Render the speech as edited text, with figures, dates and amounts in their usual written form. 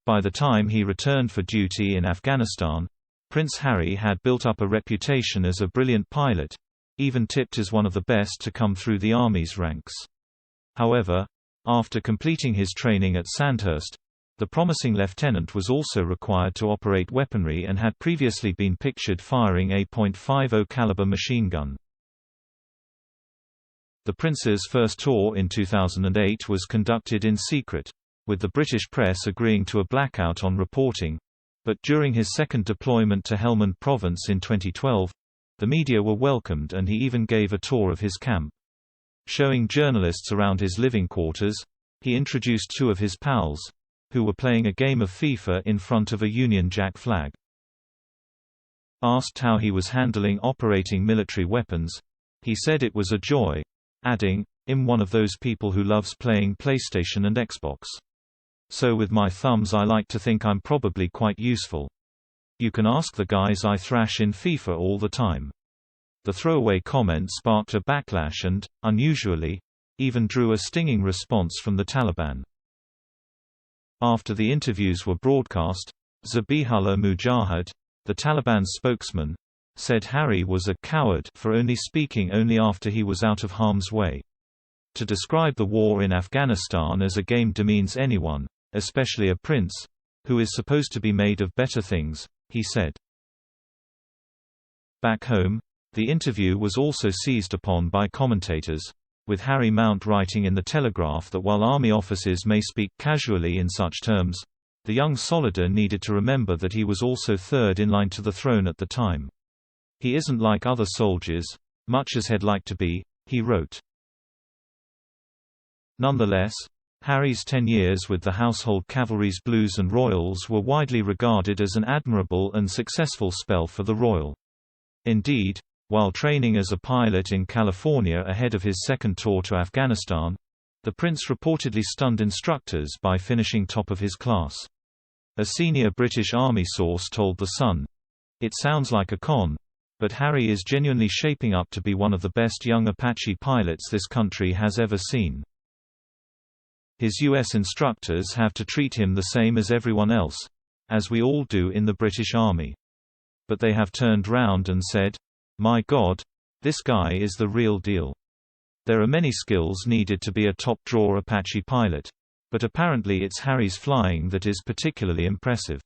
By the time he returned for duty in Afghanistan, Prince Harry had built up a reputation as a brilliant pilot, even tipped as one of the best to come through the Army's ranks. However, after completing his training at Sandhurst, the promising lieutenant was also required to operate weaponry and had previously been pictured firing a .50 caliber machine gun. The Prince's first tour in 2008 was conducted in secret, with the British press agreeing to a blackout on reporting, but during his second deployment to Helmand province in 2012, the media were welcomed and he even gave a tour of his camp. Showing journalists around his living quarters, he introduced two of his pals, who were playing a game of FIFA in front of a Union Jack flag. Asked how he was handling operating military weapons, he said it was a joy, adding, "I'm one of those people who loves playing PlayStation and Xbox. So with my thumbs I like to think I'm probably quite useful. You can ask the guys I thrash in FIFA all the time." The throwaway comment sparked a backlash and, unusually, even drew a stinging response from the Taliban. After the interviews were broadcast, Zabihullah Mujahid, the Taliban spokesman, said Harry was a coward for only speaking only after he was out of harm's way. To describe the war in Afghanistan as a game demeans anyone, especially a prince, who is supposed to be made of better things, he said. Back home, the interview was also seized upon by commentators, with Harry Mount writing in The Telegraph that while army officers may speak casually in such terms, the young soldier needed to remember that he was also third in line to the throne at the time. "He isn't like other soldiers, much as he'd like to be," he wrote. Nonetheless, Harry's 10 years with the Household Cavalry's Blues and Royals were widely regarded as an admirable and successful spell for the Royal. Indeed, while training as a pilot in California ahead of his second tour to Afghanistan, the Prince reportedly stunned instructors by finishing top of his class. A senior British Army source told The Sun, "It sounds like a con, but Harry is genuinely shaping up to be one of the best young Apache pilots this country has ever seen. His U.S. instructors have to treat him the same as everyone else, as we all do in the British Army. But they have turned round and said, 'My God, this guy is the real deal.' There are many skills needed to be a top-drawer Apache pilot, but apparently it's Harry's flying that is particularly impressive."